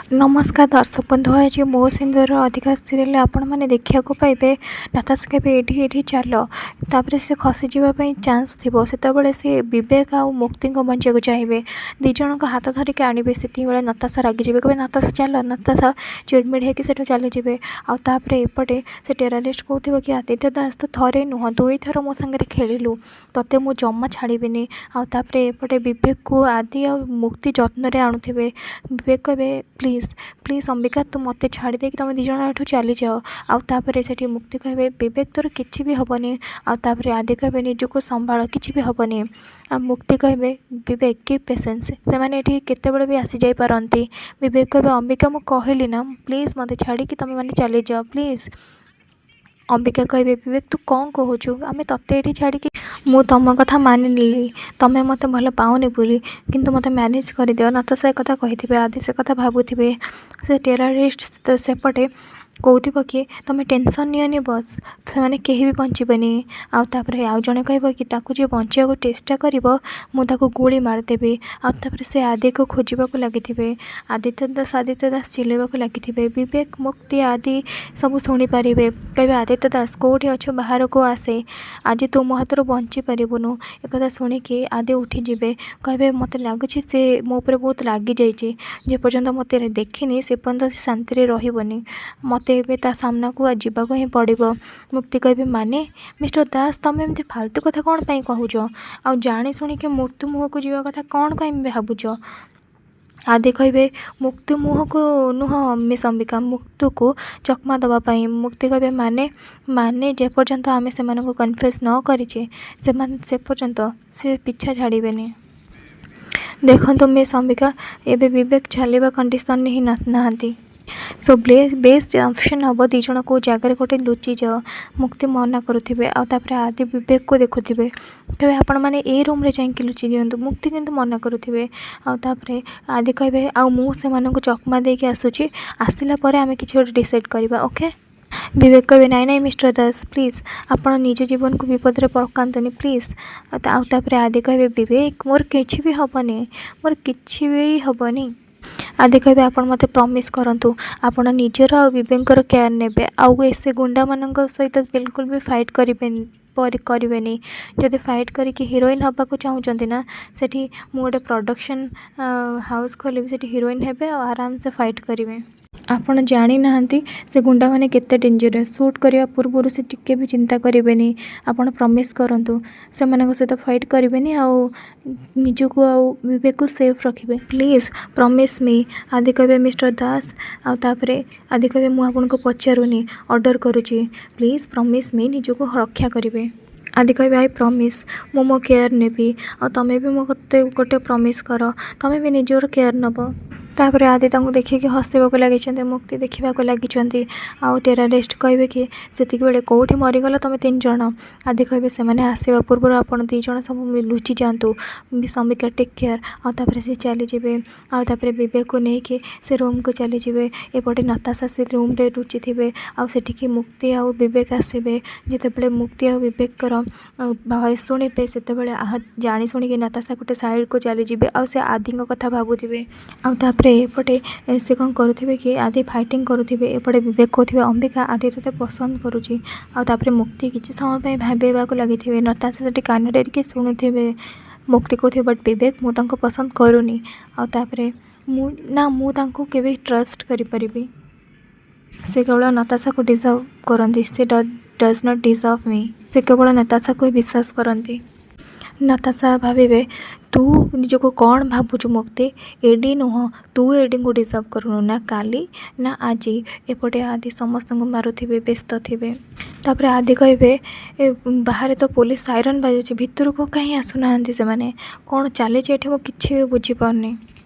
नमस्कार दर्शक बंधु आज मो सिंधुर अधिका सीरियल आपण मैंने देखा पाइबे नताशा के ये चल तापर से खसी जावाई चान्स थी से सी विवेक आ मुक्ति बचा को चाहिए दिज हाथ धरिक आणवे से नताशा रागिजे कहे नताशा चल नताशा चिड़मिड़ होकर चली जाए आउे एपटे से टेररिस्ट कहते कि आदित्य दास तो थे नुह दुई थर मो सांगे खेलु ते मु जमा छाड़बी आउे एपटे विवेक को आदि आ मुक्ति जत्न आणुवे विवेक कहे प्लीज प्लीज अंबिका तू मत छाड़ी दे कि तुम दिज एठू चली जाओ आउे से मुक्ति कहे विवेक तोर किसी भी हेनी आउे आदि कहे निजक संभाल किसी भी हेनी आ मुक्ति कहे विवेक की पेसेंस से मैंने केतबे भी आसी जापारती विवेक कहे अंबिका मुझे कहली ना प्लीज मत छाड़ी कि तुम मैंने चली जाओ प्लीज अंबिका कहे विवेक तू कौन कहूँ आम ते छाड़ी मु तुम कथा मानिली तुम्हें मत भल पाऊनी बोली किंतु मत मैनेज कर दियो ना तो से कथा कही आदि से कथा भावुवे से टेररिस्ट सेपटे कौथब कि तुम टेंशन नियनि बस से मैंने कहीं भी बचबेनि आउे आउ जड़े कह कि जी बचा चेष्टा कर गुली मारदेवी आउे से आदि को खोजा लगी आदित्य दास चिल्लैवा लगी विवेक मुक्ति आदि सब शुणी पारे कहे आदित्य दास कौटी अच्छे बाहर को आसे आज तू मो हाथ बची पारूनु एक शुणिकी आदि उठीजे कहे मत लगुच से मो पर बहुत लगी जाए पर्यंत मत देखनी से पर्यंत शांति रही मत ता सामना को जावाक ही पड़ो मुक्ति कहे माने मिस्टर दास तुम एमती फालतू कथा कौन पाई कहूच आ जाणी शुणिक मृत्यु मुह को जावा कथा कौन कहीं भावुच आदि कहे मुक्ति मुह को नुह मिस अंबिका मुक्ति को चकमा दवापाई मुक्ति कहे माने माने जेपर्यंत आम से कन्फेस न करें से पर्यंत से पीछा छाड़बे देखो मिस अंबिका एवं विवेक चलवा कंडीशन ही नहांती सो बेस्ट ऑप्शन हम दिज को जगार गोटे लुचि जाओ मुक्ति मना करुवे आदि विवेक को देखुवे कहे आपण मैंने ए रूम रे जाकि लुचि दिंतु मुक्ति किंतु मना करुवे आदि कहे से चकमा देके आसूची आसला आम कि डिसाइड करवा ओके विवेक कहे नाई नाई मिस्टर दास प्लीज आपण निज जीवन को विपद में पकातुनि प्लीज आदि कहे विवेक मोर किसी भी हेनी मोर किसी भी हेनी आदि कहे आप मत प्रमिश करूँ आपण निजर आ विवेकर केयर ने आउ से गुंडा मान सहित बिल्कुल भी फाइट करें जदि फाइट करके हिरोइन हाँक चाहते ना से गोटे प्रोडक्शन हाउस खोल से हिरोइन हे आराम से फाइट करेंगे आपण जानी नहांती से गुंडा माने केते डेंजरस शूट करने पूर्व से टिके भी चिंता करें आपण प्रमिश करूँ से सहित फाइट करें आउ निजक आउ विवेक को सेफ रखिए प्लीज प्रमिश मी आदि कहे मिस्टर दास आउे आदि कहे मुझे पचारूनी ऑर्डर करुच्ची प्लीज प्रमिश मी निजक रक्षा करेंगे आदि कहे आई प्रमिश मो केयर नेबी आ तमें भी मो गोटे प्रमिश कर तमें भी निजर केयर नब तापर आदि देखिए हसवाक लगी मुक्ति देखा लगी आउ टेररिस्ट कहे कि से बेले कौटी मरीगल तुम 3 जन आदि कहे से मैंने आसवा पूर्व आप 2 जन सब लुचि जातु अंबिका टेक केयर आउे से चली जाए आउे विवेक को लेकिन से रूम को चली जाए एपटे नताशा से रूम रे लुचि थे आठिकी मुक्ति आउ विवेक आसबे जितेबाला मुक्ति आ विवेक भॉइस शुणे से जाणी शुणिक नताशा गोटे साइड को चली जाए आ आदि कथा भावुवे एपटे से कौन करुवे कि आदि फाइटिंग करुवे एपटे विवेक कहते अंबिका आदि ते पसंद करुच्ची आउे मुक्ति किसी समय भावेक लगी नताशा से कान डेरिक शुणुवे मुक्ति कहते बट विवेक मुझे पसंद करूनी आउे मुझे केवे ट्रस्ट करी से केवल नताशा को डिजर्व करती से डज नॉट डिजर्व मी से केवल नताशा को विश्वास करती नताशा भावे तू निजको कौन भावुचु मुक्ति एडी नुह तू एडी को डिजर्व करूनु ना काली ना आज एपटे आदि समस्त मारुवे व्यस्त थे तापर आदि कहे बाहर तो पुलिस साइरन बाजुची भितर को कहीं आसुना से मैंने कौन चली मुझे किसी भी बुझीपारनी